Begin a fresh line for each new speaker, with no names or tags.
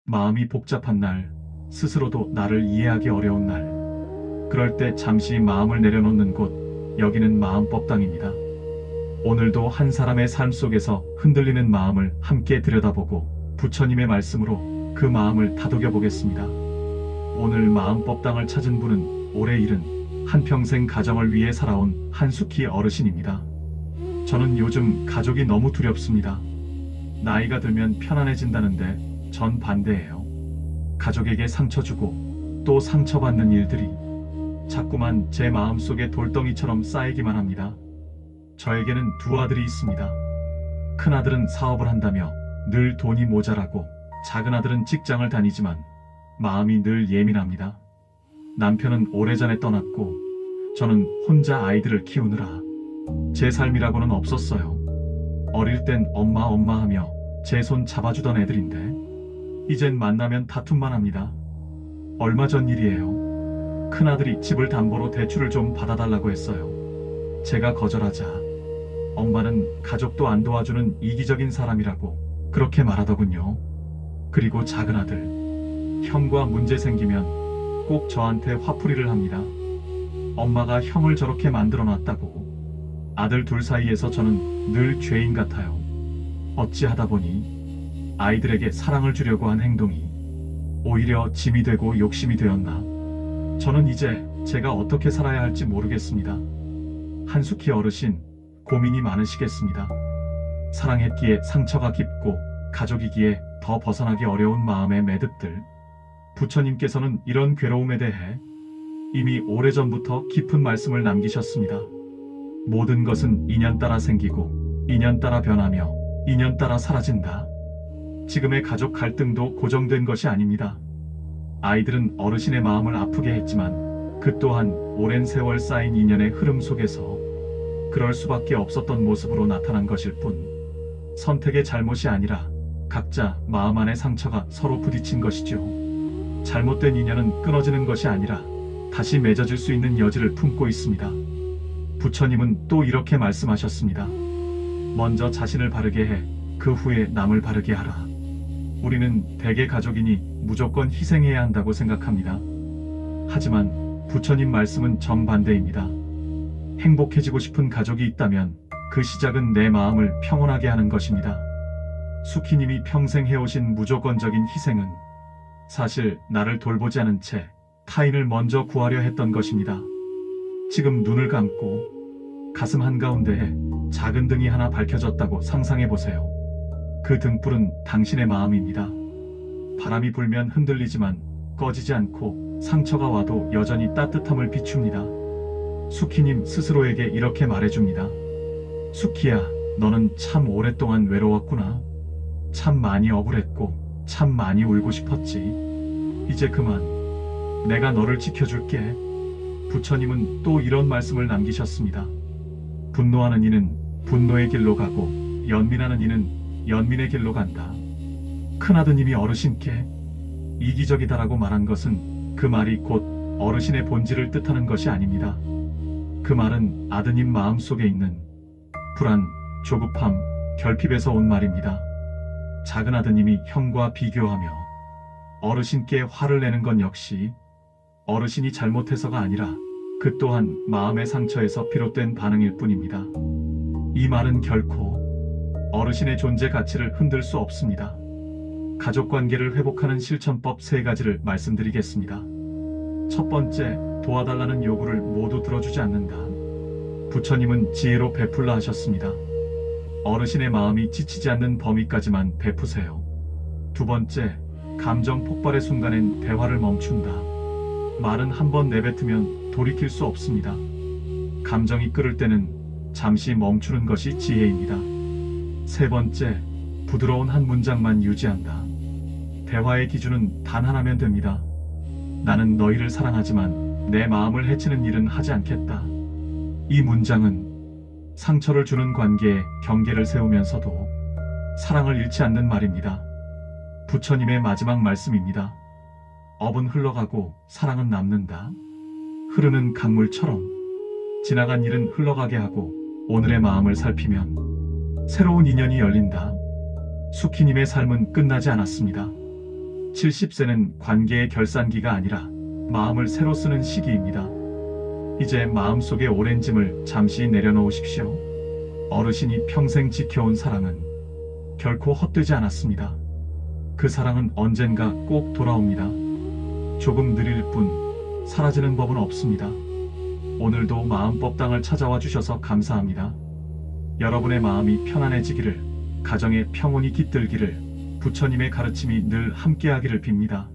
마음이 복잡한 날, 스스로도 나를 이해하기 어려운 날, 그럴 때 잠시 마음을 내려놓는 곳, 여기는 마음법당입니다. 오늘도 한 사람의 삶 속에서 흔들리는 마음을 함께 들여다보고 부처님의 말씀으로 그 마음을 다독여 보겠습니다. 오늘 마음법당을 찾은 분은 올해 일은 한평생 가정을 위해 살아온 한숙희 어르신입니다. 저는 요즘 가족이 너무 두렵습니다. 나이가 들면 편안해진다는데 전 반대예요. 가족에게 상처 주고 또 상처받는 일들이 자꾸만 제 마음속에 돌덩이처럼 쌓이기만 합니다. 저에게는 두 아들이 있습니다. 큰아들은 사업을 한다며 늘 돈이 모자라고, 작은아들은 직장을 다니지만 마음이 늘 예민합니다. 남편은 오래전에 떠났고 저는 혼자 아이들을 키우느라 제 삶이라고는 없었어요. 어릴 땐 엄마 하며 제 손 잡아주던 애들인데 이젠 만나면 다툼만 합니다. 얼마 전 일이에요. 큰아들이 집을 담보로 대출을 좀 받아달라고 했어요. 제가 거절하자 엄마는 가족도 안 도와주는 이기적인 사람이라고 그렇게 말하더군요. 그리고 작은아들, 형과 문제 생기면 꼭 저한테 화풀이를 합니다. 엄마가 형을 저렇게 만들어놨다고. 아들 둘 사이에서 저는 늘 죄인 같아요. 어찌하다 보니 아이들에게 사랑을 주려고 한 행동이 오히려 짐이 되고 욕심이 되었나. 저는 이제 제가 어떻게 살아야 할지 모르겠습니다. 한숙희 어르신, 고민이 많으시겠습니다. 사랑했기에 상처가 깊고 가족이기에 더 벗어나기 어려운 마음의 매듭들. 부처님께서는 이런 괴로움에 대해 이미 오래전부터 깊은 말씀을 남기셨습니다. 모든 것은 인연 따라 생기고 인연 따라 변하며 인연 따라 사라진다. 지금의 가족 갈등도 고정된 것이 아닙니다. 아이들은 어르신의 마음을 아프게 했지만 그 또한 오랜 세월 쌓인 인연의 흐름 속에서 그럴 수밖에 없었던 모습으로 나타난 것일 뿐, 선택의 잘못이 아니라 각자 마음 안의 상처가 서로 부딪힌 것이죠. 잘못된 인연은 끊어지는 것이 아니라 다시 맺어질 수 있는 여지를 품고 있습니다. 부처님은 또 이렇게 말씀하셨습니다. 먼저 자신을 바르게 해 그 후에 남을 바르게 하라. 우리는 대개 가족이니 무조건 희생해야 한다고 생각합니다. 하지만 부처님 말씀은 정반대입니다. 행복해지고 싶은 가족이 있다면 그 시작은 내 마음을 평온하게 하는 것입니다. 숙희님이 평생 해오신 무조건적인 희생은 사실 나를 돌보지 않은 채 타인을 먼저 구하려 했던 것입니다. 지금 눈을 감고 가슴 한가운데에 작은 등이 하나 밝혀졌다고 상상해보세요. 그 등불은 당신의 마음입니다. 바람이 불면 흔들리지만 꺼지지 않고 상처가 와도 여전히 따뜻함을 비춥니다. 숙희님 스스로에게 이렇게 말해줍니다. 숙희야, 너는 참 오랫동안 외로웠구나. 참 많이 억울했고 참 많이 울고 싶었지. 이제 그만. 내가 너를 지켜줄게. 부처님은 또 이런 말씀을 남기셨습니다. 분노하는 이는 분노의 길로 가고 연민하는 이는 연민의 길로 간다. 큰아드님이 어르신께 이기적이다라고 말한 것은 그 말이 곧 어르신의 본질을 뜻하는 것이 아닙니다. 그 말은 아드님 마음속에 있는 불안, 조급함, 결핍에서 온 말입니다. 작은 아드님이 형과 비교하며 어르신께 화를 내는 건 역시 어르신이 잘못해서가 아니라 그 또한 마음의 상처에서 비롯된 반응일 뿐입니다. 이 말은 결코 어르신의 존재 가치를 흔들 수 없습니다. 가족관계를 회복하는 실천법 3가지를 말씀드리겠습니다. 첫 번째, 도와달라는 요구를 모두 들어주지 않는다. 부처님은 지혜로 베풀라 하셨습니다. 어르신의 마음이 지치지 않는 범위까지만 베푸세요. 두 번째, 감정 폭발의 순간엔 대화를 멈춘다. 말은 한번 내뱉으면 돌이킬 수 없습니다. 감정이 끓을 때는 잠시 멈추는 것이 지혜입니다. 세 번째, 부드러운 한 문장만 유지한다. 대화의 기준은 단 하나면 됩니다. 나는 너희를 사랑하지만 내 마음을 해치는 일은 하지 않겠다. 이 문장은 상처를 주는 관계에 경계를 세우면서도 사랑을 잃지 않는 말입니다. 부처님의 마지막 말씀입니다. 업은 흘러가고 사랑은 남는다. 흐르는 강물처럼 지나간 일은 흘러가게 하고 오늘의 마음을 살피면 새로운 인연이 열린다. 숙희님의 삶은 끝나지 않았습니다. 70세는 관계의 결산기가 아니라 마음을 새로 쓰는 시기입니다. 이제 마음속의 오랜 짐을 잠시 내려놓으십시오. 어르신이 평생 지켜온 사랑은 결코 헛되지 않았습니다. 그 사랑은 언젠가 꼭 돌아옵니다. 조금 느릴 뿐 사라지는 법은 없습니다. 오늘도 마음법당을 찾아와 주셔서 감사합니다. 여러분의 마음이 편안해지기를, 가정의 평온이 깃들기를, 부처님의 가르침이 늘 함께하기를 빕니다.